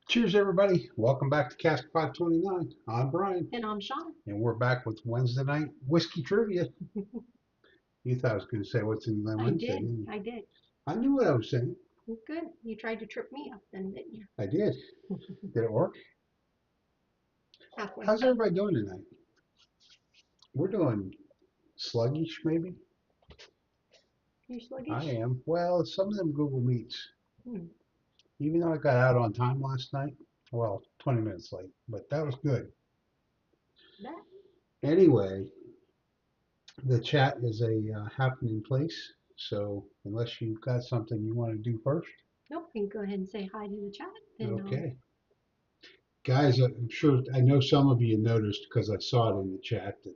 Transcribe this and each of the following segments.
Cheers, everybody. Welcome back to Cask 529. I'm Brian, And I'm Shona. and we're back with Wednesday night whiskey trivia. You thought I was going to say what's in the I Wednesday, did. didn't you? I did. I knew what I was saying. Good. You tried to trip me up then, didn't you? I did. Did it work? Halfway. How's everybody doing tonight? We're doing sluggish, maybe? You I sluggish? am. Well, some of them Google Meets. Hmm. Even though I got out on time last night, well, 20 minutes late, but that was good. That? Anyway, the chat is a happening place. So unless you've got something you want to do first, Nope. You can go ahead and say hi to the chat. And okay. Guys, I'm sure I know some of you noticed because I saw it in the chat that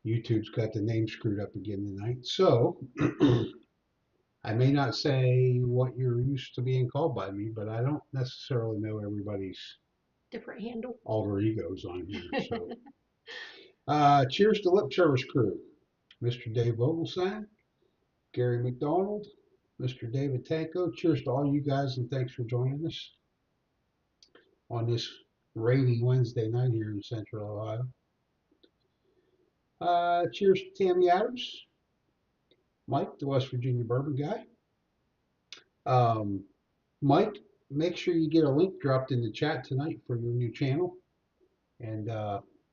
YouTube's got the name screwed up again tonight. So I may not say what you're used to being called by me, but I don't necessarily know everybody's different handle. alter egos on here. So cheers to Lip Service Crew, Mr. Dave Vogelstein, Gary McDonald, Mr. David Tanko. Cheers to all you guys and thanks for joining us on this rainy Wednesday night here in Central Ohio. Cheers to Tammy Adams, Mike, the West Virginia bourbon guy. Um, Mike, make sure you get a link dropped in the chat tonight for your new channel, and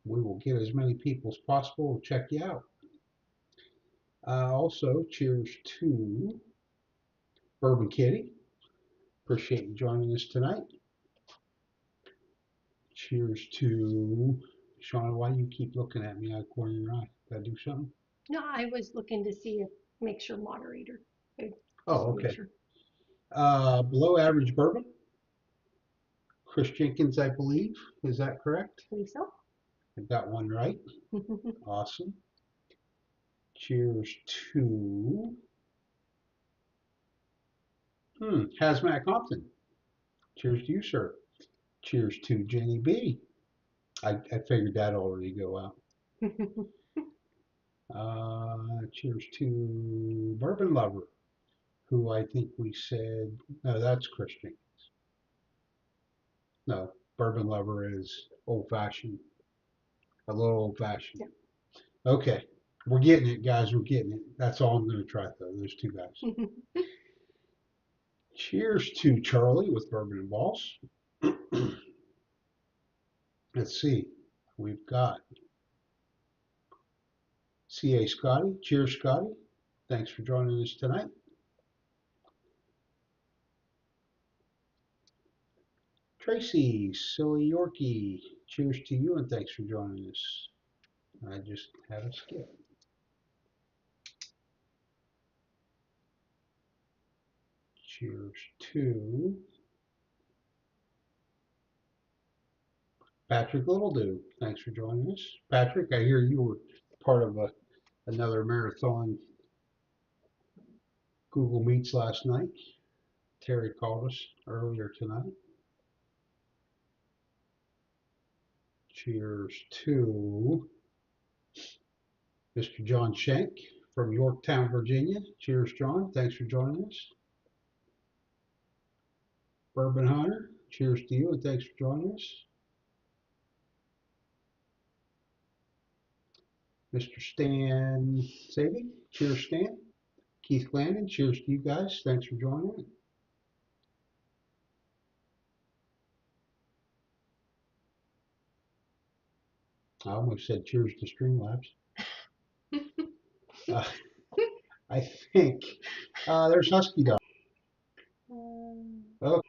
we will get as many people as possible to check you out. Also, cheers to Bourbon Kitty. Appreciate you joining us tonight. Cheers to Sean. Why you keep looking at me out of the corner of your eye? Gotta do something? No, I was looking to see if make sure moderator. Just Oh, to make okay. sure. Below average bourbon. Chris Jenkins, I believe. Is that correct? I believe so. I got one right. Awesome. Cheers to Hazmat Compton. Cheers to you, sir. Cheers to Jenny B. I figured that already go out. Cheers to Bourbon Lover, who I think we said, no, that's Chris Jenkins. No, Bourbon Lover is old fashioned, a little old fashioned. Yeah. Okay, we're getting it, guys. We're getting it. That's all I'm going to try, though. Those two guys. Cheers to Charlie with Bourbon and Balls. Let's see. We've got C.A. Scotty. Cheers, Scotty. Thanks for joining us tonight. Tracy, Silly Yorkie. Cheers to you and thanks for joining us. I just had a skip. Cheers to Patrick Littledew. Thanks for joining us. Patrick, I hear you were part of another marathon Google Meets last night. Terry called us earlier tonight. Cheers to Mr. John Shank from Yorktown, Virginia. Cheers, John. Thanks for joining us. Bourbon Hunter. Cheers to you and thanks for joining us. Mr. Stan Sadie. Cheers, Stan. Keith Landon. Cheers to you guys. Thanks for joining. I almost said cheers to Streamlabs. Uh, I think there's Husky Dog. Oh,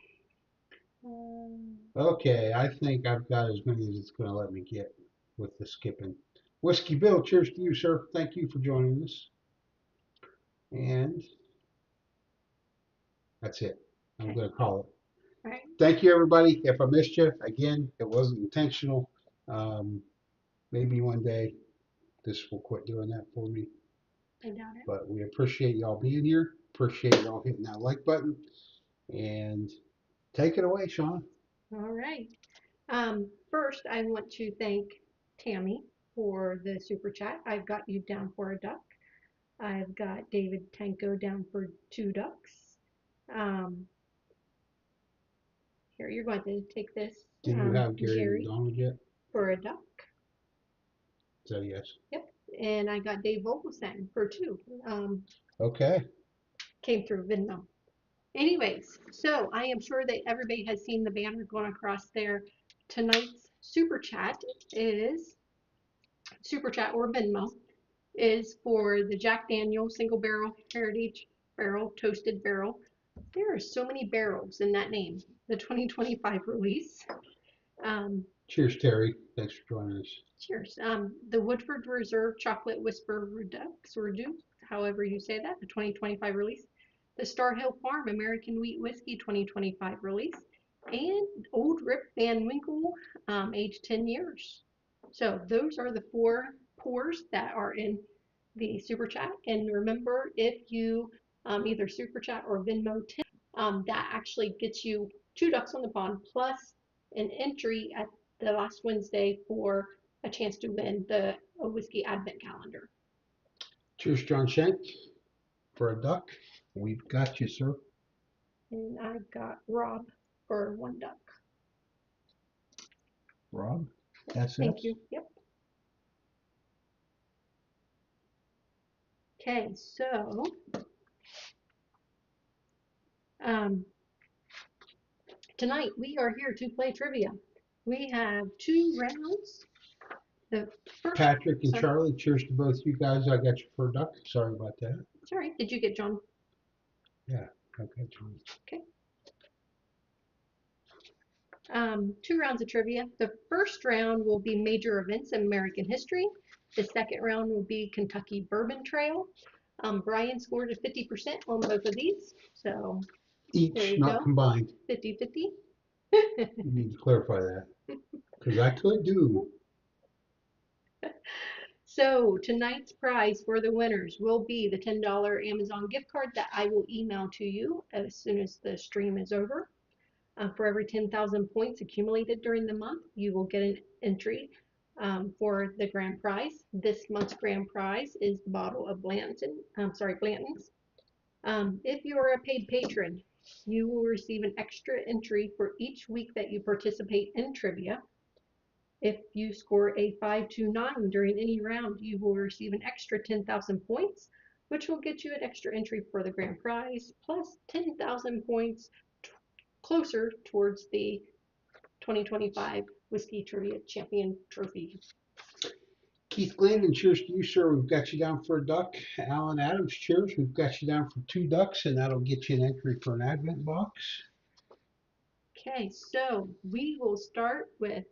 okay, I think I've got as many as it's going to let me get with the skipping. Whiskey Bill, cheers to you, sir. Thank you for joining us. And that's it. I'm going to call it. All right. Thank you, everybody. If I missed you, again, it wasn't intentional. Maybe one day this will quit doing that for me. I doubt it. But we appreciate y'all being here. Appreciate y'all hitting that like button. And take it away, Sean. All right. First, I want to thank Tammy for the super chat. I've got you down for a duck. I've got David Tanko down for 2 ducks. Um, Here, you're going to take this, Did you have Gary Gary, McDonald yet? for a duck. So yes. Yep. And I got Dave Vogelsang for 2. Okay. Came through Venmo. Anyways, so I am sure that everybody has seen the banner going across there. Tonight's super chat is super chat or Venmo is for the Jack Daniel Single Barrel Heritage Barrel Toasted Barrel. There are so many barrels in that name. The 2025 release. Cheers, Terry. Thanks for joining us. Cheers. The Woodford Reserve Chocolate Whisper Reduce, however you say that, the 2025 release. The Star Hill Farm American Wheat Whiskey 2025 release. And Old Rip Van Winkle, aged 10 years. So those are the 4 pours that are in the super chat. And remember, if you either super chat or Venmo 10, that actually gets you 2 ducks on the pond plus an entry at the last Wednesday for a chance to win the whiskey advent calendar. Cheers, John Shank, for a duck. We've got you, sir. And I've got Rob for 1 duck. Rob, that's it. Thank you. Yep. Okay, so tonight we are here to play trivia. We have 2 rounds. The first, Patrick and Charlie, cheers to both you guys. I got you for a duck. Sorry about that. Sorry, did you get John? Yeah, okay, John. Okay. 2 rounds of trivia. The first round will be major events in American history. The second round will be Kentucky Bourbon Trail. Bryan scored a 50% on both of these. So Each, there you not go. combined. 50-50. You need to clarify that. Because I could do. So tonight's prize for the winners will be the $10 Amazon gift card that I will email to you as soon as the stream is over. For every 10,000 points accumulated during the month, you will get an entry for the grand prize. This month's grand prize is the bottle of Blanton's. If you are a paid patron, you will receive an extra entry for each week that you participate in trivia. If you score a 5 to 9 during any round, you will receive an extra 10,000 points, which will get you an extra entry for the grand prize, plus 10,000 points closer towards the 2025 Whiskey Trivia Champion Trophy. Keith Glenn, cheers to you, sir. We've got you down for a duck. Alan Adams, cheers. We've got you down for 2 ducks, and that'll get you an entry for an advent box. Okay, so we will start with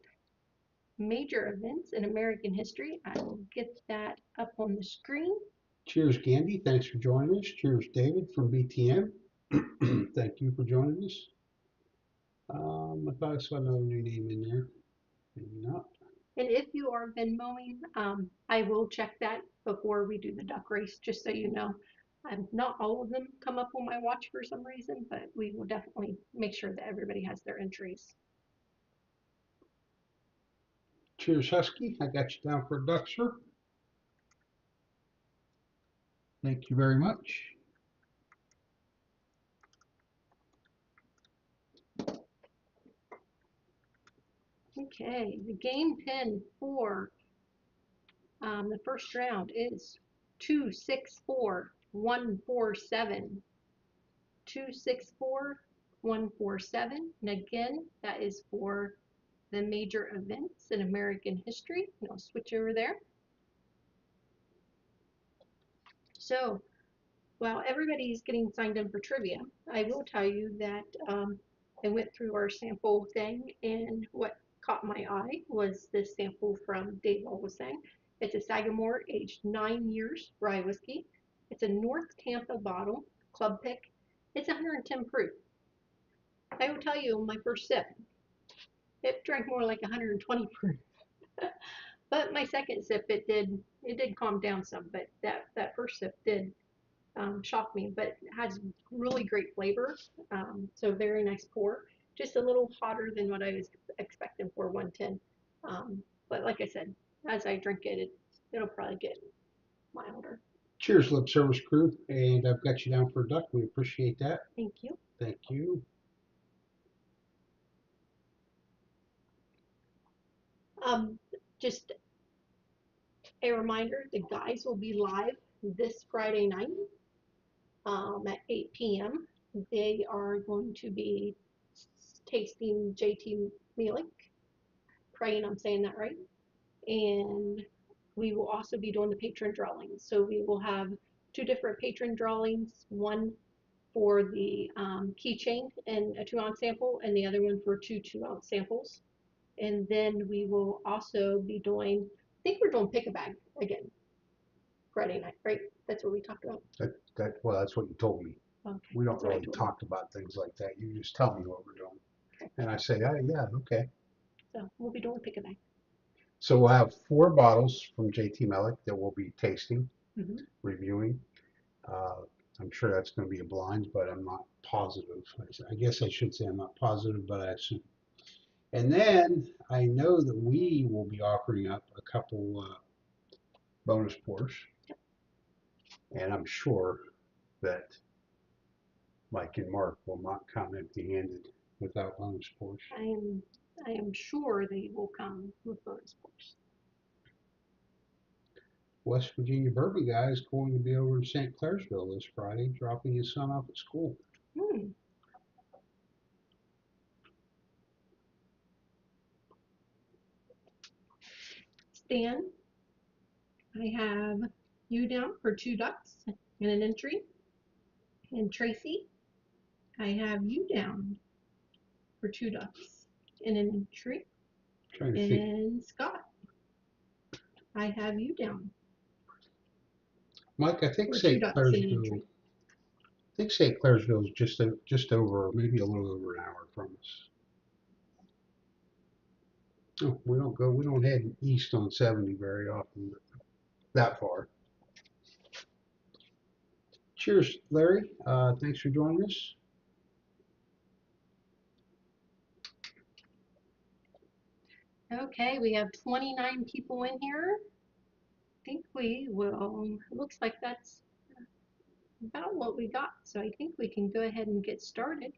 major events in American history. I will get that up on the screen. Cheers, Gandhi. Thanks for joining us. Cheers, David from BTM. Thank you for joining us. I thought I saw another new name in there. Maybe not. And if you are Venmoing, I will check that before we do the duck race, just so you know. Not all of them come up on my watch for some reason, but we will definitely make sure that everybody has their entries. Cheers, Husky. I got you down for a duck, sir. Thank you very much. Okay, the game pin for the first round is 264147. 264147. And again, that is for the major events in American history. And I'll switch over there. So while everybody's getting signed in for trivia, I will tell you that I went through our sample thing, and what caught my eye was this sample from Dave Olsang. It's a Sagamore aged 9 years rye whiskey. It's a North Tampa bottle, club pick. It's 110 proof. I will tell you, my first sip, it drank more like 120 proof. But my second sip, it did calm down some, but that first sip did shock me, but it has really great flavor. So very nice pour. Just a little hotter than what I was expecting for 110. But like I said, as I drink it, it'll probably get milder. Cheers, Lip Service crew. And I've got you down for a duck. We appreciate that. Thank you. Thank you. Just a reminder, the guys will be live this Friday night at 8 p.m. They are going to be tasting JT Mealich, praying I'm saying that right. And we will also be doing the patron drawings. So we will have two different patron drawings, one for the keychain and a 2-ounce sample, and the other one for two 2-ounce samples. And then we will also be doing, I think we're doing pick a bag again Friday night, right? That's what we talked about. Well, that's what you told me. Okay, We don't that's what I really told talk about things like that. You just tell me what we're doing. Okay. And I say, oh, yeah, okay. So we'll be doing pick a bag. So we'll have 4 bottles from JT Mealich that we'll be tasting, reviewing. I'm sure that's going to be a blind, but I'm not positive. I guess I should say I'm not positive, but I assume. And then I know that we will be offering up a couple bonus pours. And I'm sure that Mike and Mark will not come empty-handed without bonus pours. I am sure they will come with bonus pours. West Virginia Bourbon Guy is going to be over in St. Clairsville this Friday, dropping his son off at school. Stan, I have you down for 2 ducks and an entry. And Tracy, I have you down for 2 ducks and an entry. And Scott, I have you down. Mike, I think St. Clairsville. I think St. Clairsville is just over, maybe a little over an hour from us. Oh, we don't head east on 70 very often, but that far. Cheers, Larry. Thanks for joining us. Okay, we have 29 people in here. I think we will, it looks like that's about what we got. So I think we can go ahead and get started.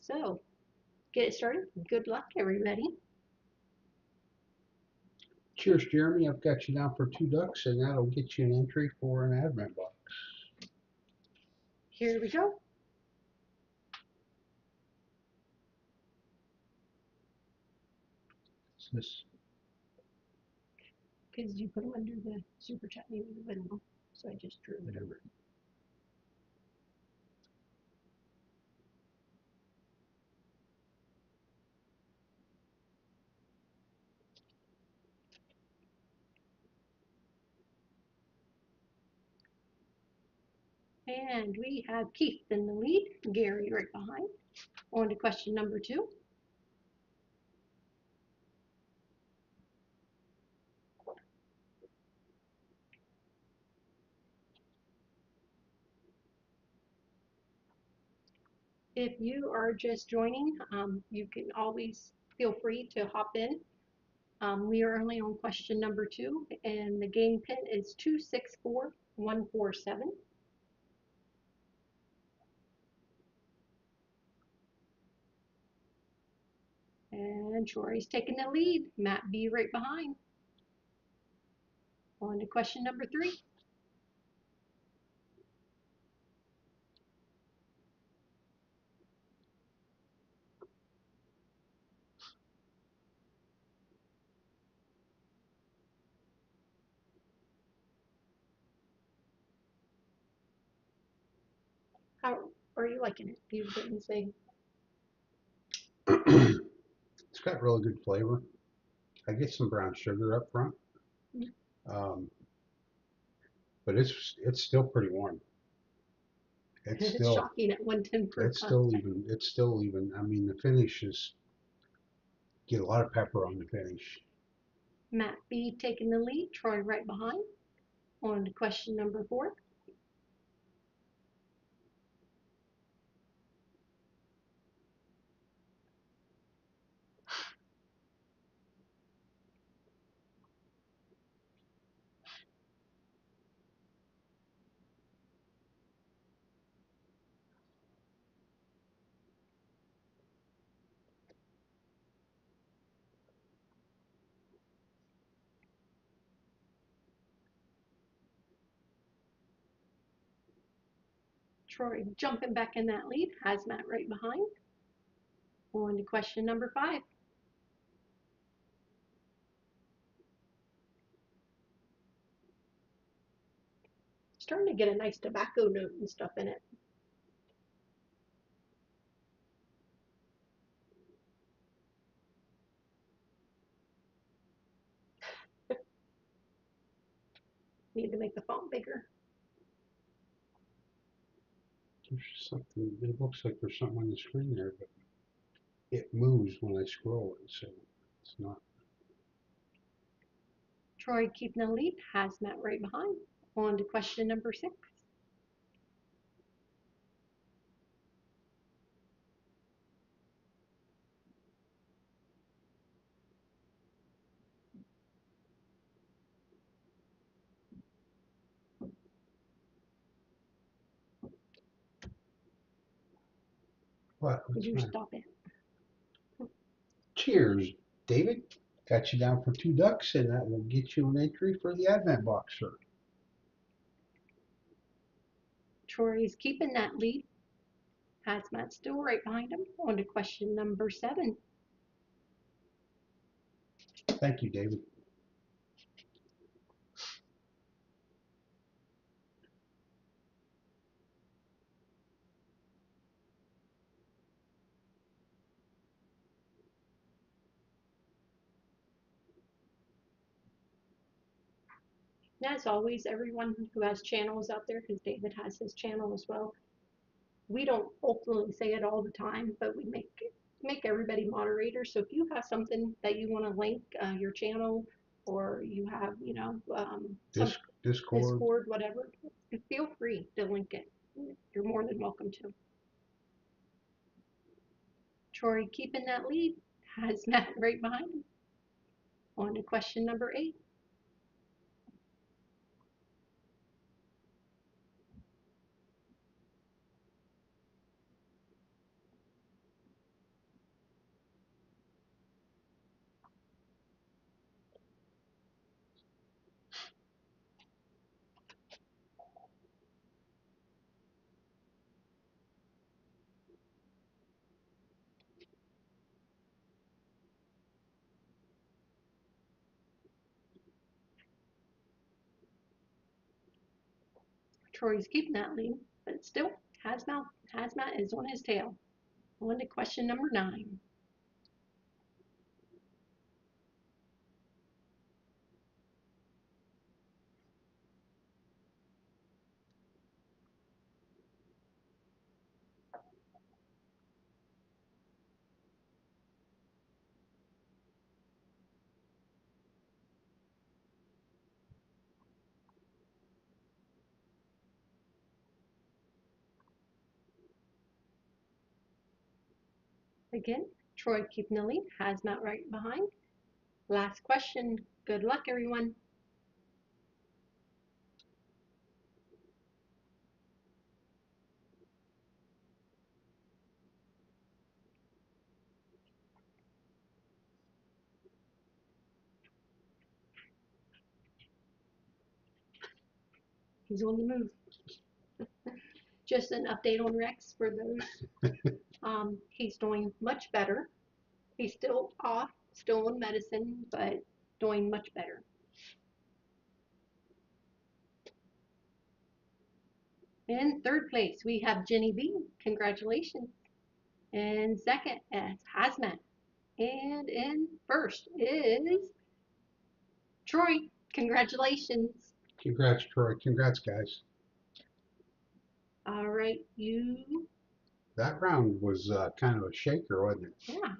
So, get it started. Good luck, everybody. Cheers, Jeremy. I've got you down for 2 ducks, and that'll get you an entry for an advent box. Here we go. This. Because you put them under the super chat, maybe the window. So I just drew it over. And we have Keith in the lead, Gary right behind. On to question number 2. If you are just joining, you can always feel free to hop in. We are only on question number 2, and the game pin is 264147. And Troy's taking the lead. Matt B right behind. On to question number 3. How are you liking it? You didn't say. It's got really good flavor. I get some brown sugar up front, but it's still pretty warm. It's still shocking at 110 per It's still even. I mean, the finish is get a lot of pepper on the finish. Matt B taking the lead. Troy right behind. On to question number 4. Troy jumping back in that lead. Hazmat right behind. On to question number 5. Starting to get a nice tobacco note and stuff in it. Need to make the font bigger. There's something, it looks like there's something on the screen there, but it moves when I scroll it, so it's not. Troy keeping the lead. Hazmat right behind. On to question number 6. What? Would What's you the matter? stop it? Cheers, David. Got you down for 2 ducks, and that will get you an entry for the Advent box, sir. Troy's keeping that lead. Hazmat still right behind him. On to question number 7. Thank you, David. And as always, everyone who has channels out there, because David has his channel as well, we don't openly say it all the time, but we make everybody moderators. So if you have something that you want to link your channel, or you have, some Discord. Discord, whatever, feel free to link it. You're more than welcome to. Troy keeping that lead. Has Matt right behind him. On to question number 8. Troy's keeping that lead, but still, Hazmat is on his tail. On to question number 9. Again, Troy keeping the lead. Hazmat right behind. Last question. Good luck, everyone. He's on the move. Just an update on Rex for those. He's doing much better. He's still off, still on medicine, but doing much better. In third place, we have Jenny B. Congratulations. And second is Hazmat. And in first is Troy. Congratulations. Congrats, Troy. Congrats, guys. All right, you. That round was kind of a shaker, wasn't it? Yeah,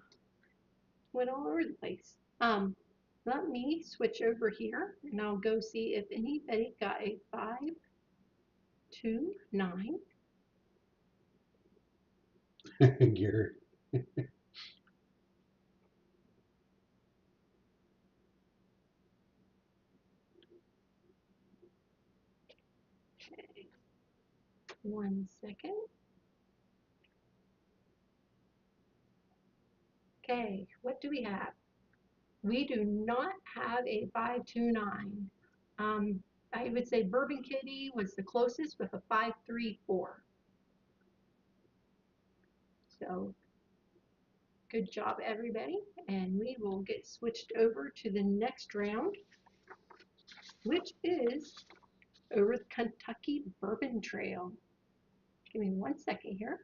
went all over the place. Let me switch over here and I'll go see if anybody got a 529. Gary. Okay, 1 second. Okay, what do we have? We do not have a 529. I would say Bourbon Kitty was the closest with a 534. So good job, everybody. And we will get switched over to the next round, which is over the Kentucky Bourbon Trail. Give me 1 second here.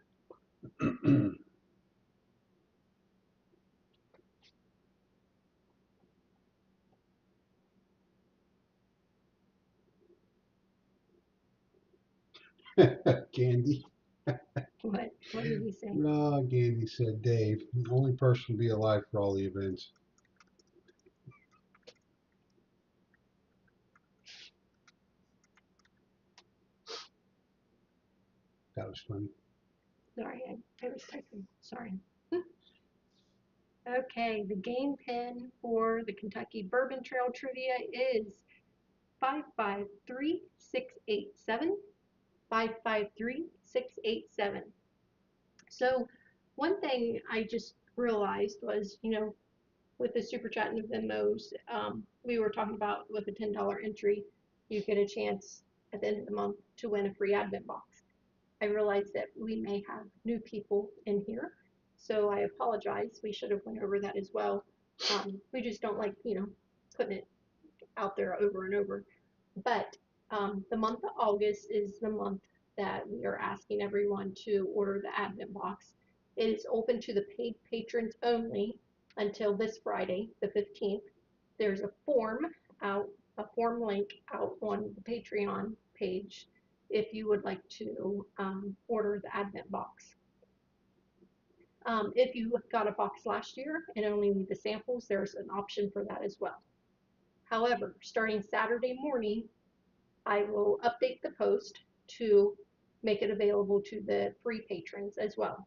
Candy. What did he say? Candy said, Dave, the only person to be alive for all the events. That was funny. Sorry, I was typing. Sorry. Okay, the game pin for the Kentucky Bourbon Trail trivia is 553687. 553687. So one thing I just realized was, with the Super Chat and the Venmos, we were talking about with a $10 entry, you get a chance at the end of the month to win a free advent box. I realized that we may have new people in here, so I apologize. We should have went over that as well. We just don't like, putting it out there over and over. But the month of August is the month that we are asking everyone to order the advent box. It is open to the paid patrons only until this Friday, the 15th. There's a form link out on the Patreon page if you would like to order the advent box. If you got a box last year and only need the samples, there's an option for that as well. However, starting Saturday morning, I will update the post to make it available to the free patrons as well.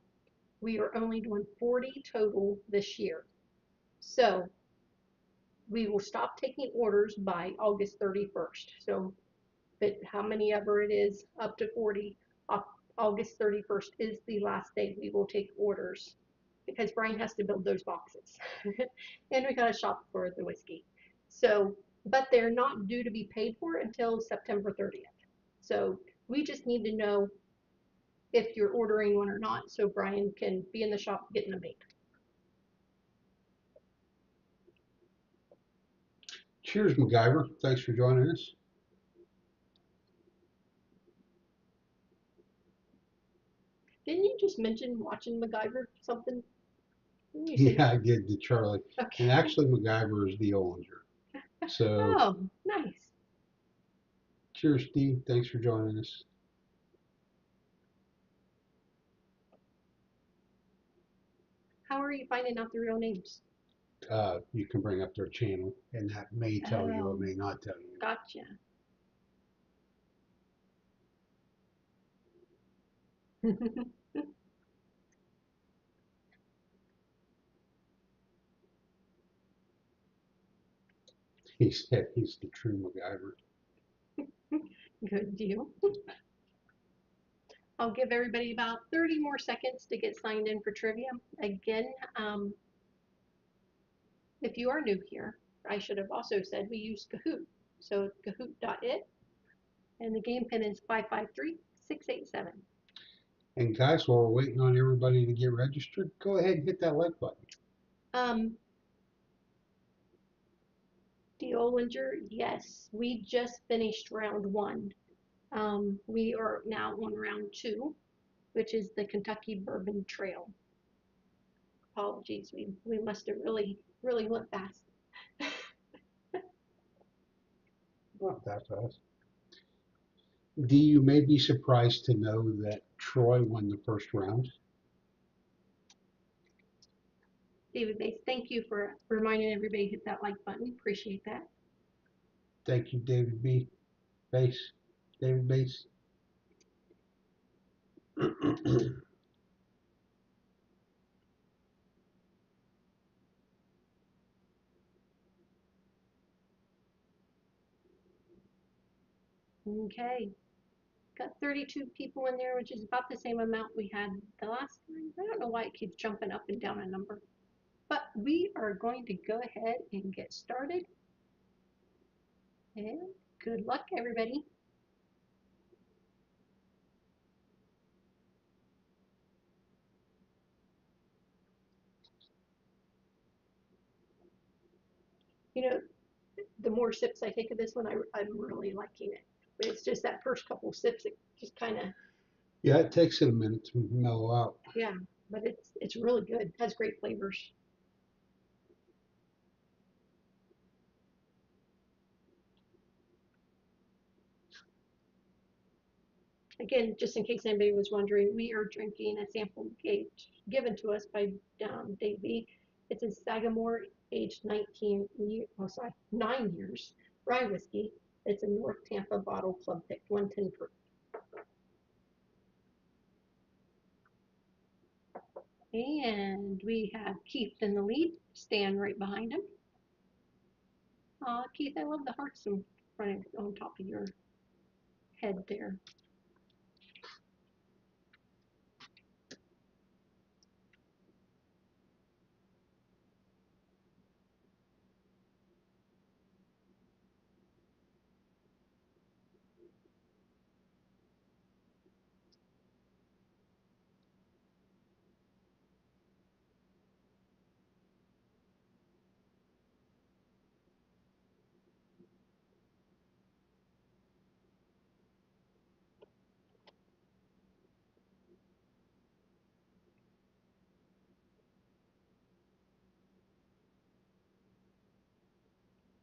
We are only doing 40 total this year. So we will stop taking orders by August 31st. So but how many ever it is, up to 40, August 31st is the last day we will take orders because Bryan has to build those boxes. And we got to shop for the whiskey. So, but they're not due to be paid for until September 30th. So we just need to know if you're ordering one or not so Bryan can be in the shop getting them made. Cheers, MacGyver. Thanks for joining us. Didn't you just mention watching MacGyver something? Yeah, I did to Charlie. Okay. And actually, MacGyver is the Ollinger. So, oh, nice. cheers, Steve. Thanks for joining us. How are you finding out the real names? You can bring up their channel, and that may tell you or may not tell you. Gotcha. He said he's the true MacGyver. Good deal. I'll give everybody about 30 more seconds to get signed in for trivia. Again, if you are new here, I should have also said we use Kahoot. So kahoot.it, and the game pin is 553687. And guys, while we're waiting on everybody to get registered, go ahead and hit that like button. The Olinger, yes, we just finished round 1. We are now on round 2, which is the Kentucky Bourbon Trail. Apologies, we must have really went fast. Not that fast. Dee, you may be surprised to know that Troy won the first round. David Bates, thank you for reminding everybody to hit that like button. Appreciate that. Thank you, David B. Bates. David Bates. Okay. Got 32 people in there, which is about the same amount we had the last time. I don't know why it keeps jumping up and down a number. But we are going to go ahead and get started. And good luck, everybody. the more sips I take of this one, I'm really liking it. But it's just that first couple sips, it just kind of, Yeah, it takes it a minute to mellow out. yeah, but it's really good. It has great flavors. Again, just in case anybody was wondering, we are drinking a sample given to us by Dave B. It's a Sagamore aged 9 years rye whiskey. It's a North Tampa bottle club picked 110 proof. And we have Keith in the lead, Stan right behind him. Keith, I love the hearts in front of, on top of your head there.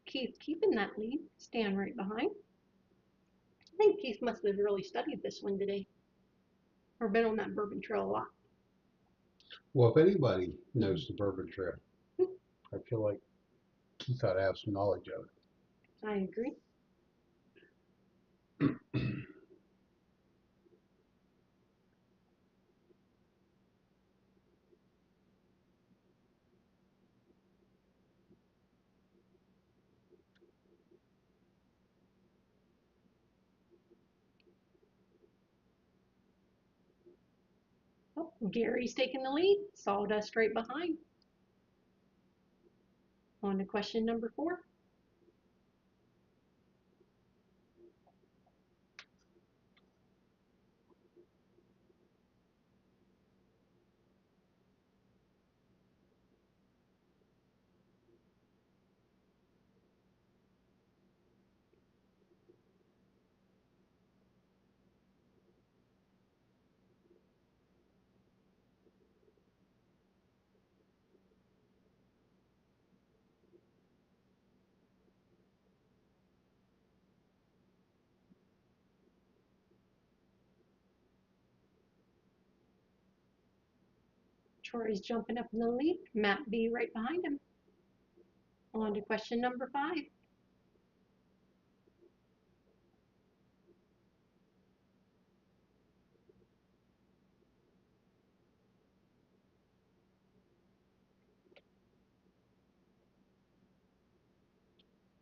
Keith keeping that lead, Stan right behind. I think Keith must have really studied this one today, or been on that bourbon trail a lot. Well, if anybody knows the Bourbon Trail, I feel like Keith ought to have some knowledge of I agree. it. Oh, Gary's taking the lead, Sawdust right behind. On to question number 4. Troy's jumping up in the lead, Matt B right behind him. On to question number 5.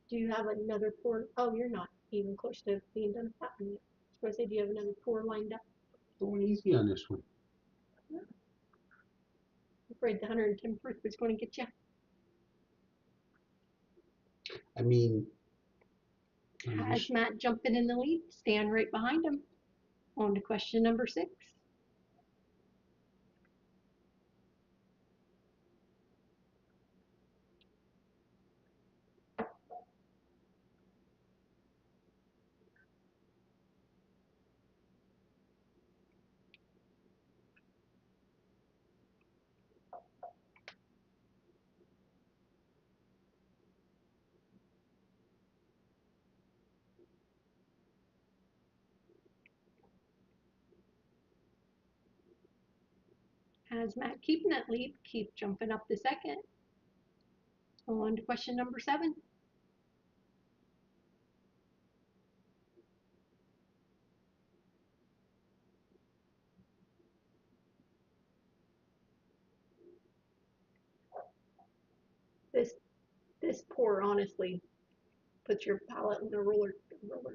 Do you have another pour? Oh, you're not even close to being done tapping yet. I was going to say, do you have another pour lined up? Going easy on this one. Yeah. I'm afraid the 110 proof is going to get you. I mean, Has Matt jumping in the lead, Stan right behind him. On to question number 6. Has Matt keeping that lead, keep jumping up to second. On to question number 7. This this pour honestly puts your palate in a roller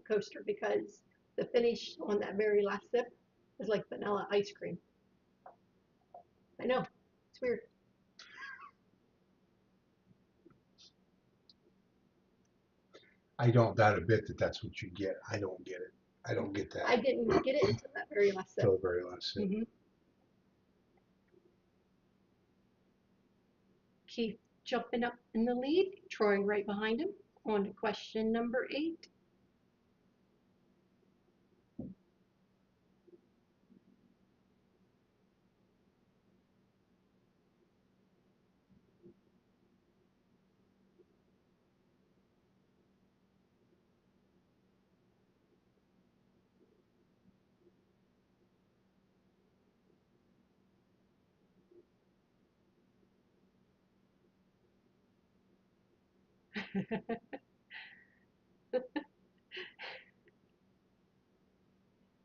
coaster because the finish on that very last sip is like vanilla ice cream. I know, it's weird. I don't doubt a bit that that's what you get. I don't get it. I don't get that. I didn't get it until that very last sip. Until the very last sip. Mm-hmm. Keith jumping up in the lead, Troy right behind him. On to question number 8.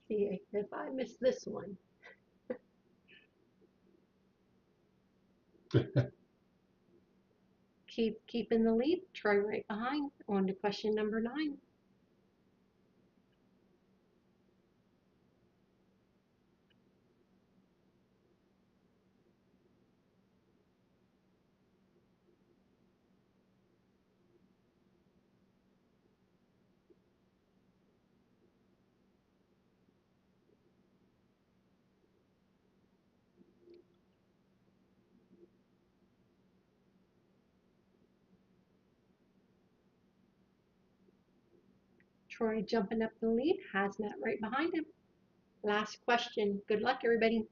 See if I miss this one. Keep in the lead. Troy right behind. On to question number 9. Troy jumping up the lead. Hazmat right behind him. Last question. Good luck, everybody.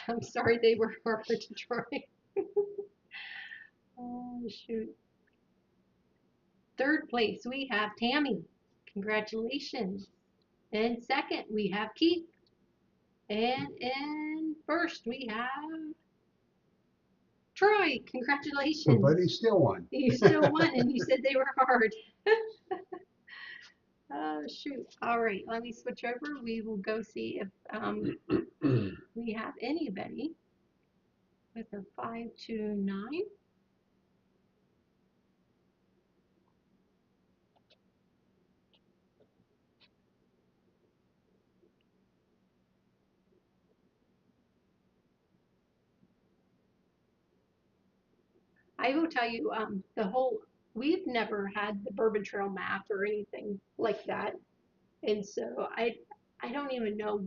I'm sorry they were hard to try. Oh, shoot. Third place, we have Tammy. Congratulations. In second, we have Keith. And in first, we have Troy. Congratulations. But he still won. You still won, and you said they were hard. Oh, shoot. All right, let me switch over. We will go see if we have anybody with a 529. I will tell you, we've never had the Bourbon Trail map or anything like that. And so I don't even know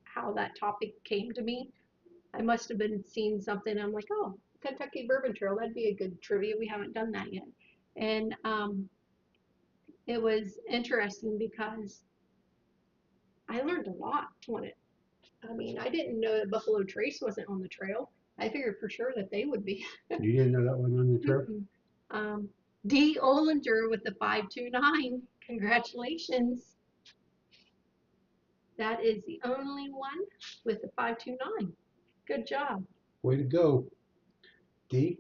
how that topic came to me. I must have been seeing something. I'm like, oh, Kentucky Bourbon Trail, that'd be a good trivia. We haven't done that yet. And it was interesting because I learned a lot on it. I mean, I didn't know that Buffalo Trace wasn't on the trail. I figured for sure that they would be. You didn't know that one on the trail? um, D. Olinger with the 529. Congratulations. That is the only one with the 529. Good job. Way to go. D.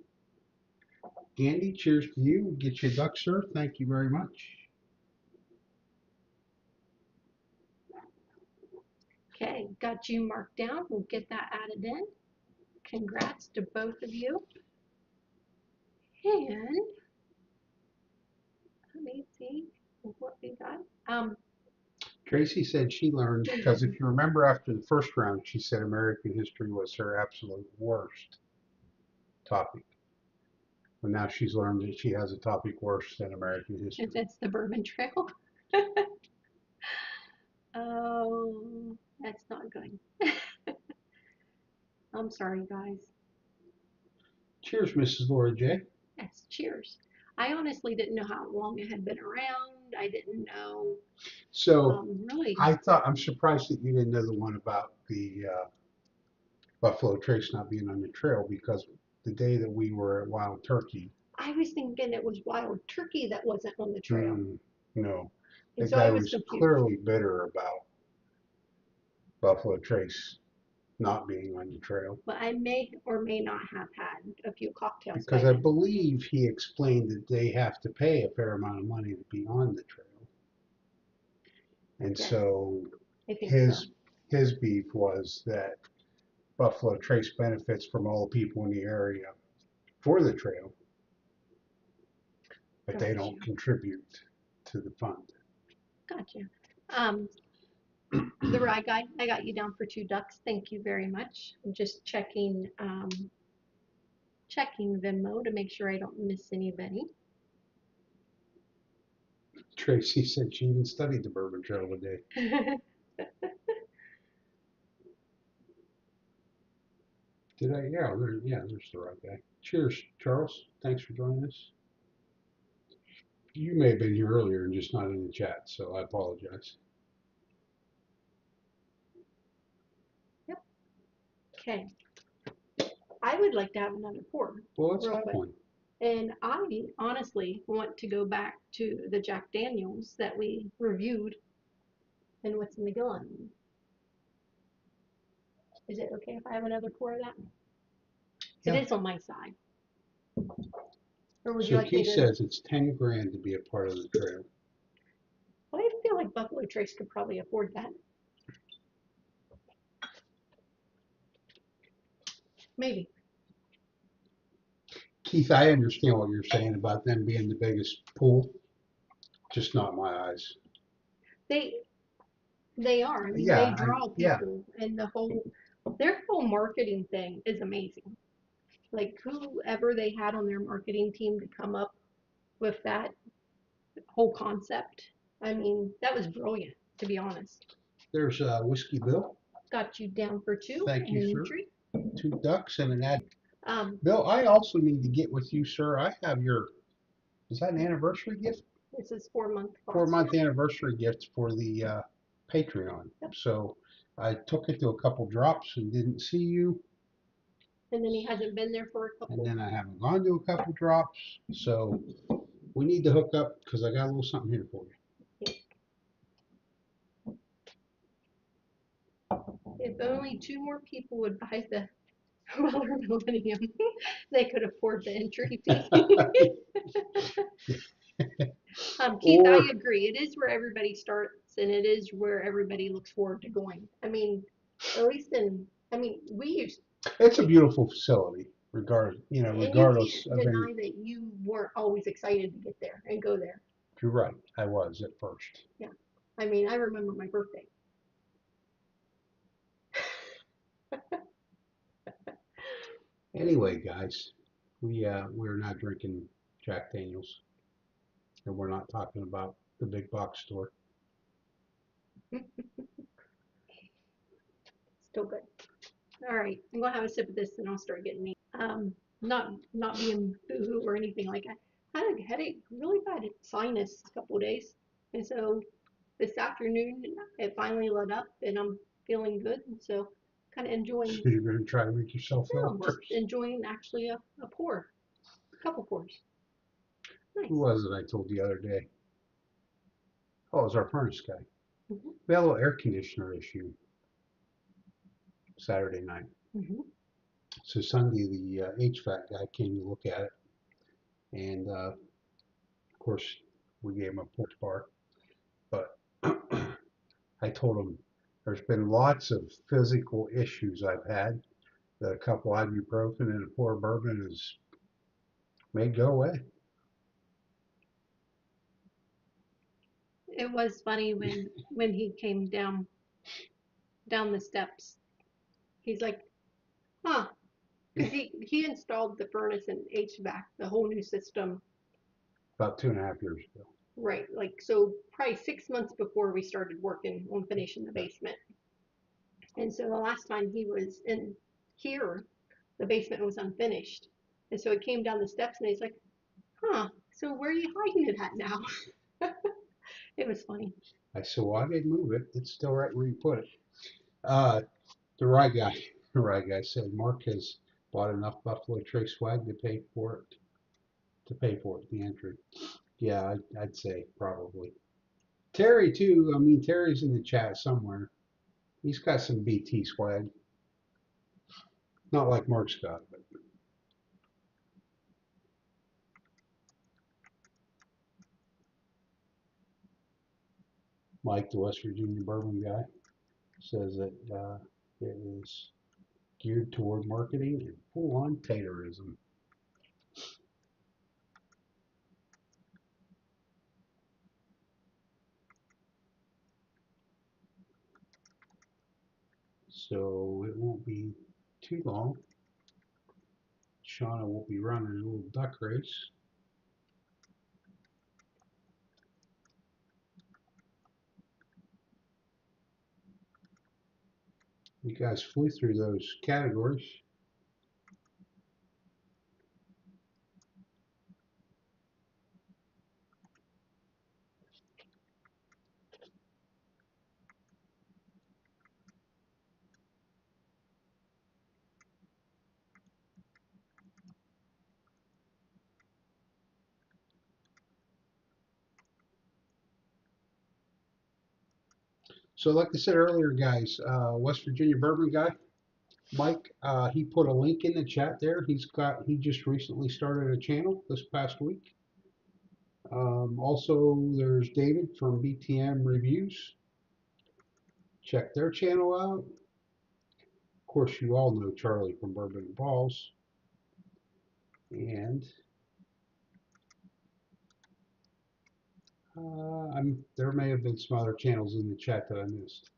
Andy, cheers to you. Get your duck, sir. Thank you very much. Okay, got you marked down. We'll get that added in. Congrats to both of you. And let me see what we got. Tracy said she learned, because if you remember after the first round, she said American history was her absolute worst topic. But now she's learned that she has a topic worse than American history. That's the Bourbon Trail. Oh, that's not good. I'm sorry, guys. Cheers, Mrs. Laura J. Yes, cheers. I honestly didn't know how long it had been around. I didn't know. So Really. I'm surprised that you didn't know the one about the Buffalo Trace not being on the trail, because the day that we were at Wild Turkey. I was thinking it was Wild Turkey that wasn't on the trail. No. And The so guy I was was confused. clearly bitter about Buffalo Trace not being on the trail. But I may or may not have had a few cocktails. Because I believe he explained that they have to pay a fair amount of money to be on the trail. And Yes, so I think his so. his beef was that Buffalo Trace benefits from all the people in the area for the trail, but they Gotcha. don't contribute to the fund. Gotcha. The rye guy, I got you down for 2 ducks. Thank you very much. I'm just checking Venmo to make sure I don't miss anybody. Tracy said she even studied the Bourbon Trail today. Did I? Yeah, there's the right guy. Cheers, Charles. Thanks for joining us. You may have been here earlier and just not in the chat, so I apologize. Yep. Okay. I would like to have another pour. Well, let's real have quick. one. And I honestly want to go back to the Jack Daniels that we reviewed and what's in the gun. Is it okay if I have another pour of that? Yeah. It is on my side. Or would you So like me Keith to? says it's 10 grand to be a part of the trail. Well, I feel like Buffalo Trace could probably afford that. Maybe. Keith, I understand what you're saying about them being the biggest pool, just not my eyes. They are. I mean, Yeah, they draw people, and their whole marketing thing is amazing. Like whoever they had on their marketing team to come up with that whole concept. I mean, that was brilliant, to be honest. There's Whiskey Bill. Got you down for 2 Thank and you, an sir. entry. 2 ducks and an ad. Um, Bill, I also need to get with you, sir. I have is that an anniversary gift? this is 4 month. 4-month anniversary gift for the Patreon. Yep. So I took it to a couple drops and didn't see you. And then he hasn't been there for a couple. And then I haven't gone to a couple drops. So we need to hook up because I got a little something here for you. If only 2 more people would buy the Weller Millennium, they could afford the entry fee. Keith, I agree. It is where everybody starts, and it is where everybody looks forward to going. I mean, at least we used. It's a beautiful facility, regardless And of you can't deny that you weren't always excited to get there and go there. You're right. I was at first. Yeah. I mean, I remember my birthday. Anyway, guys, we're not drinking Jack Daniels, and we're not talking about the big box store. Still good. All right, I'm gonna have a sip of this, and I'll start getting me. Not being boohoo or anything like that. I had a headache, really bad sinus a couple of days, and so this afternoon it finally let up, and I'm feeling good. And so kind of enjoying. So you're going to try to make yourself feel Just worse. enjoying actually a pour, a couple pours. Nice. Who was it I told the other day? Oh, it was our furnace guy. Mm-hmm. We had a little air conditioner issue Saturday night. Mm-hmm. So Sunday, the HVAC guy came to look at it, and of course, we gave him a push bar. But I told him there's been lots of physical issues I've had that a couple ibuprofen and a pour of bourbon has made go away. It was funny when he came down the steps. He's like, huh? Because he installed the furnace and HVAC, the whole new system. About 2.5 years ago. Right, like so probably 6 months before we started working on finishing the basement. And so the last time he was in here, the basement was unfinished. And so it came down the steps and he's like, huh, so where are you hiding it at now? It was funny. I said, well, I didn't move it. It's still right where you put it. The right guy said Mark has bought enough Buffalo Trace swag to pay for it, the entry. Yeah, I'd say probably. Terry too. I mean, Terry's in the chat somewhere. He's got some BT swag. Not like Mark's got, but Mike, the West Virginia bourbon guy. Says that it is geared toward marketing and full-on Taylorism. So it won't be too long. Shauna will be running a little duck race. You guys flew through those categories. So like I said earlier, guys, West Virginia bourbon guy, Mike, he put a link in the chat there. He just recently started a channel this past week. Also, there's David from BTM Reviews. Check their channel out. Of course, you all know Charlie from Bourbon and Balls. And there may have been some other channels in the chat that I missed.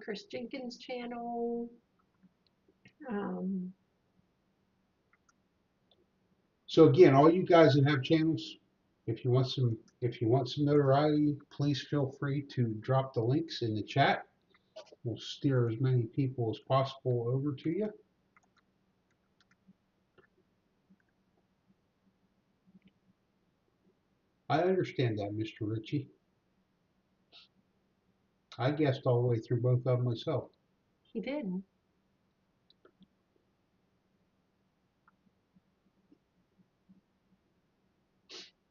Chris Jenkins' channel. So again, all you guys that have channels, if you want some notoriety, please feel free to drop the links in the chat. We'll steer as many people as possible over to you. I understand that, Mr. Ritchie. I guessed all the way through both of them myself. He did.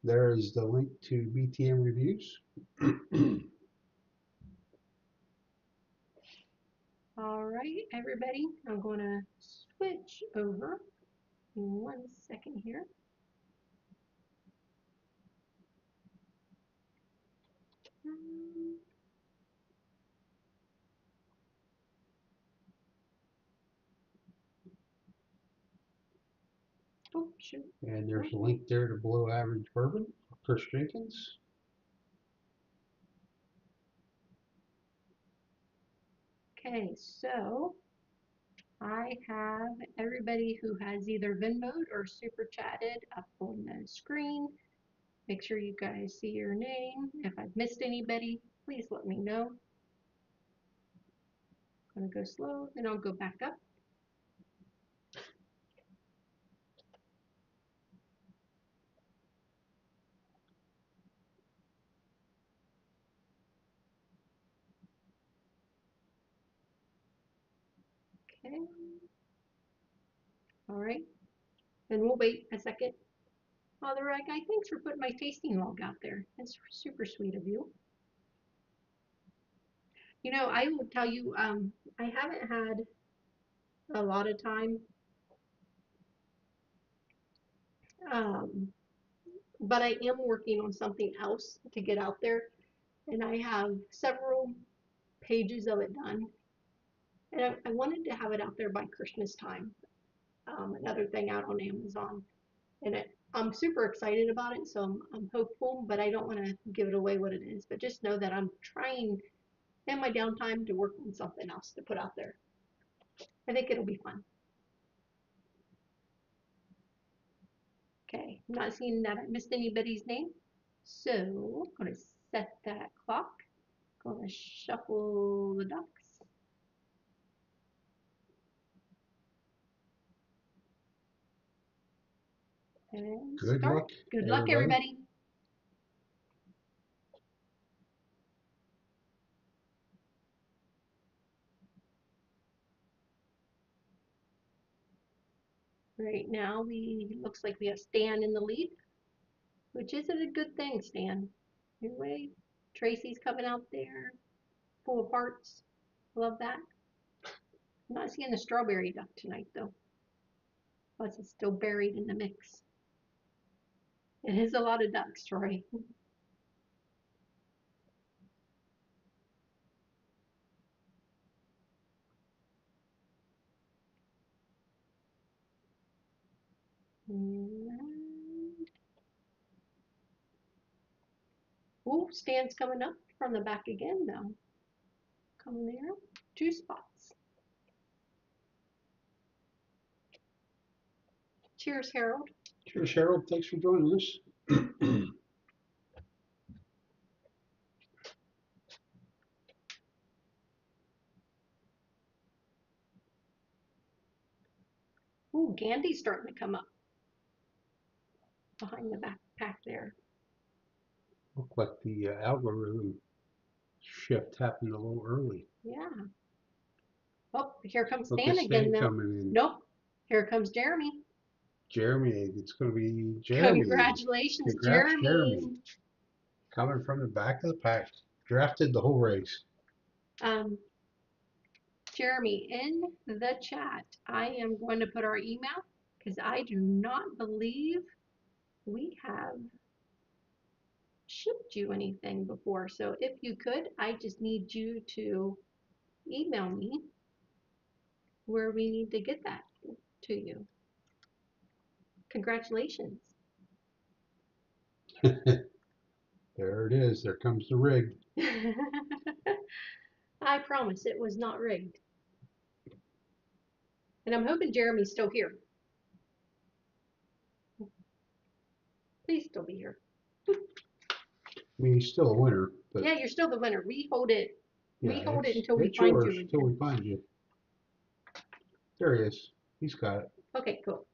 There is the link to BTM Reviews. All right, everybody, I'm going to switch over in 1 second here. Oh, shoot. And there's a link there to Below Average Bourbon for Chris Jenkins. Okay, so I have everybody who has either Venmo'd or super chatted up on the screen. Make sure you guys see your name. If I've missed anybody, please let me know. I'm gonna go slow, then I'll go back up. Okay. All right. And we'll wait a second. Oh, the right guy, thanks for putting my tasting log out there. That's super sweet of you. You know, I will tell you, I haven't had a lot of time, but I am working on something else to get out there, and I have several pages of it done, and I wanted to have it out there by Christmas time. Another thing out on Amazon, and I'm super excited about it, so I'm hopeful, but I don't want to give it away what it is. But just know that I'm trying in my downtime to work on something else to put out there. I think it'll be fun. Okay, I'm not seeing that I missed anybody's name. So I'm going to set that clock. Going to shuffle the ducks. And Good start. luck, Good luck, everybody. Right now, looks like we have Stan in the lead, which isn't a good thing, Stan. Anyway, Tracy's coming out there, full of parts. Love that. I'm not seeing the strawberry duck tonight, though. Plus, it's still buried in the mix. It is a lot of ducks, Troy. And, ooh, Stan's coming up from the back again though. Coming there, 2 spots. Cheers, Harold. Cheers, Harold. Thanks for joining us. Ooh, Gandy's starting to come up behind the backpack there. Looked like the algorithm shift happened a little early. Yeah. Oh, here comes Look Stan at again Stan though. coming in. Nope. Here comes Jeremy. Jeremy, it's going to be Jeremy. Congratulations, Congrats, Jeremy. Jeremy. Coming from the back of the pack. Drafted the whole race. Jeremy, in the chat, I am going to put our email because I do not believe we have shipped you anything before. So if you could, I just need you to email me where we need to get that to you. Congratulations. There it is. There comes the rig. I promise it was not rigged. And I'm hoping Jeremy's still here. Please still be here. I mean, he's still a winner, but yeah, you're still the winner. We hold it. yeah, We hold it until we it's find yours you until again. we find you. There he is. He's got it. Okay, cool.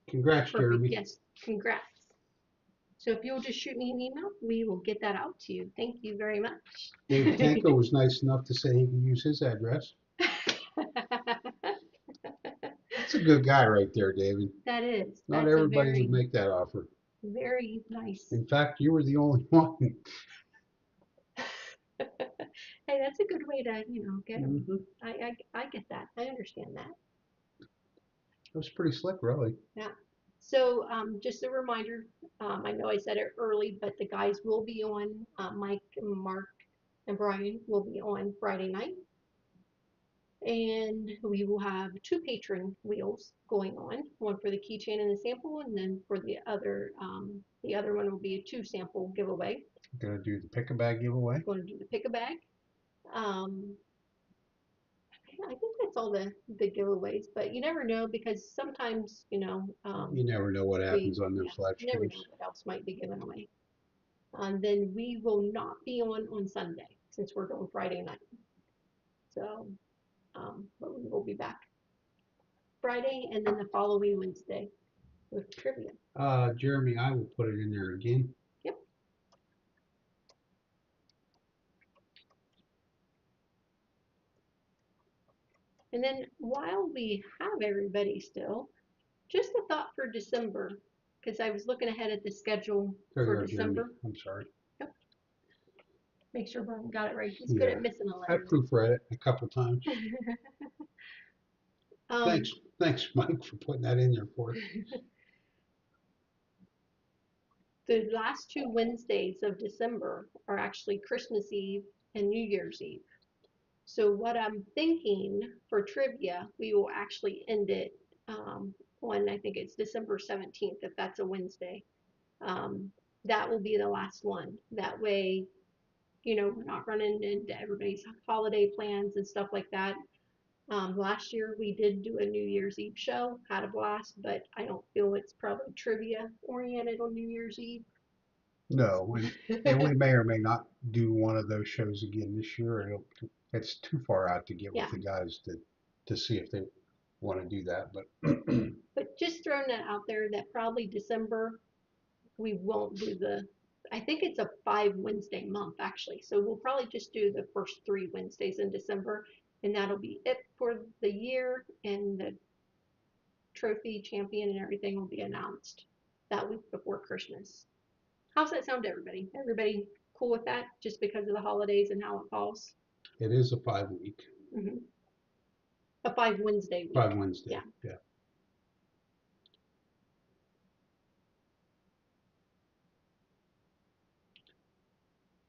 Congrats, Perfect. Jeremy. Yes, congrats. So if you'll just shoot me an email, we will get that out to you. Thank you very much. David Tanko was nice enough to say he can use his address. That's a good guy right there, David. That is. Not That's everybody would make that offer. Very nice. In fact, you were the only one. Hey, that's a good way to, get them. Mm-hmm. I get that. I understand that. It was pretty slick, really. Yeah. So just a reminder, I know I said it early, but the guys will be on, Mike, Mark, and Brian will be on Friday night. And we will have 2 patron wheels going on, one for the keychain and the sample, and then for the other one will be a 2 sample giveaway. Gonna do the pick-a-bag giveaway. Going to do the pick-a-bag. I think that's all the giveaways, but you never know because sometimes, You never know what happens on those live you never know streams. what else might be given away. And then we will not be on Sunday since we're going Friday night. So, but we will be back Friday and then the following Wednesday with trivia. Jeremy, I will put it in there again. Yep. And then while we have everybody still, just a thought for December, because I was looking ahead at the schedule for December. Jeremy. I'm sorry. Yep. Make sure Brian got it right. He's good at missing a I letter. proofread it a couple times. Thanks, Mike, for putting that in there for us. The last 2 Wednesdays of December are actually Christmas Eve and New Year's Eve. So what I'm thinking for trivia, we will actually end it on, I think it's December 17th, if that's a Wednesday. That will be the last one. That way, we're not running into everybody's holiday plans and stuff like that. Last year we did do a New Year's Eve show, had a blast, but I don't feel it's probably trivia oriented on New Year's Eve. No, and we may or may not do one of those shows again this year. It's too far out to get with the guys to see if they want to do that. But just throwing that out there, that probably December we won't do I think it's a 5 Wednesday month actually. So we'll probably just do the first 3 Wednesdays in December, and that'll be it for the year. And the trophy champion and everything will be announced that week before Christmas. How's that sound to everybody? Everybody cool with that? Just because of the holidays and how it falls? It is a 5-week. Mm-hmm. A 5 Wednesday week. 5 Wednesday. Yeah.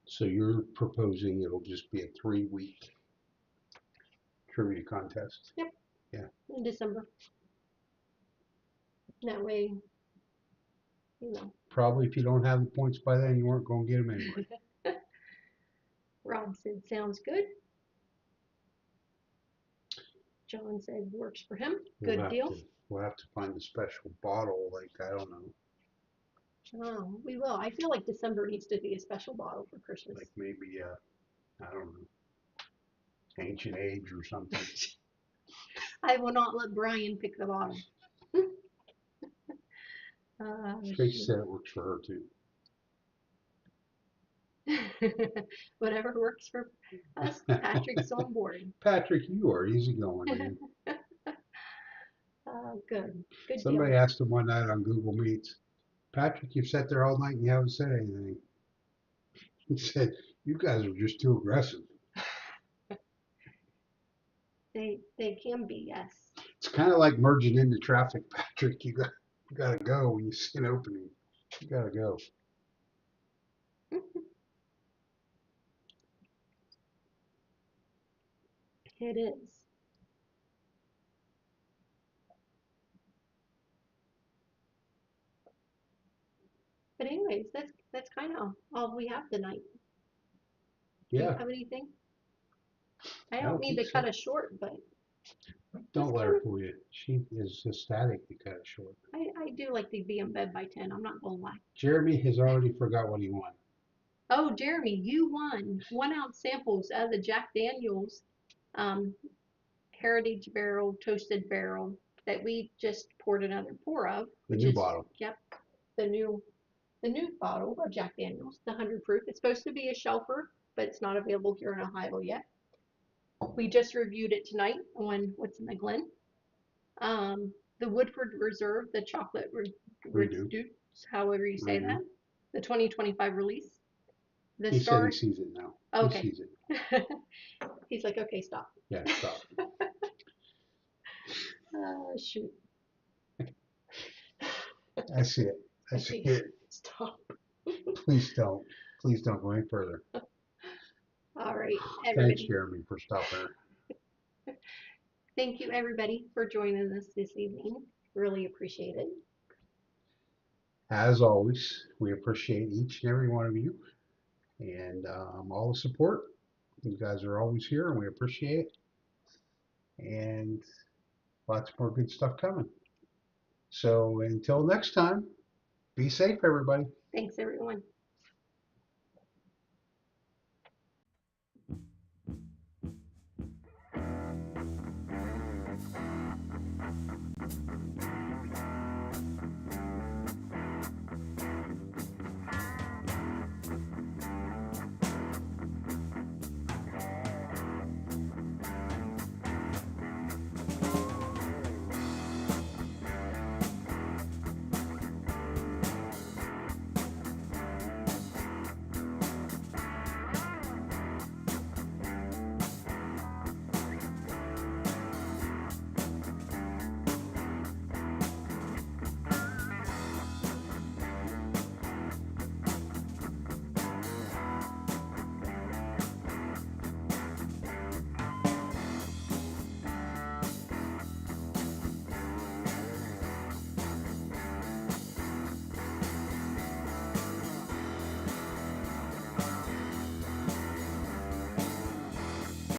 So you're proposing it'll just be a 3-week trivia contest? Yep. Yeah. In December. That way, you know. Probably if you don't have the points by then, you weren't going to get them anyway. Rob said, sounds good. John said, works for him. Good deal. We'll have to find a special bottle, like, I don't know, Oh, we will. I feel like December needs to be a special bottle for Christmas. like maybe, I don't know, ancient age or something. I will not let Bryan pick the bottle. Tracy said it works for her too. Whatever works for us. Patrick's on board. Patrick, you are easygoing, man. Good. Good Somebody deal. asked him one night on Google Meets, Patrick, you've sat there all night and you haven't said anything. He said, you guys are just too aggressive. They can be, yes. It's kind of like merging into traffic, Patrick. You got to go when you see an opening. You got to go. It is. But anyways, that's kind of all we have tonight. Do you Yeah, have anything? I I don't don't mean think to so. cut us short, but Don't let her fool you. She is ecstatic to cut it short. I do like to be in bed by 10. I'm not gonna lie. Jeremy has already forgot what he won. Oh, Jeremy, you won 1 ounce samples of the Jack Daniels um, Heritage Barrel Toasted Barrel that we just poured another pour of, The which new is bottle. Yep, the new bottle of Jack Daniels, the 100 proof. It's supposed to be a shelfer, but it's not available here in Ohio yet. We just reviewed it tonight on What's in the Glen. The Woodford Reserve, the chocolate Redo. however you say that, the 2025 release. The He said he Star. sees it now. Okay. He sees it. He's like, okay, stop. Yeah, stop. Shoot. I see it. I see it. Stop. Please don't. Please don't go any further. All right, Thanks, everybody. Jeremy, for stopping her. Thank you, everybody, for joining us this evening. Really appreciate it. As always, we appreciate each and every one of you and all the support. You guys are always here and we appreciate it. And lots more good stuff coming. So until next time, be safe, everybody. Thanks, everyone.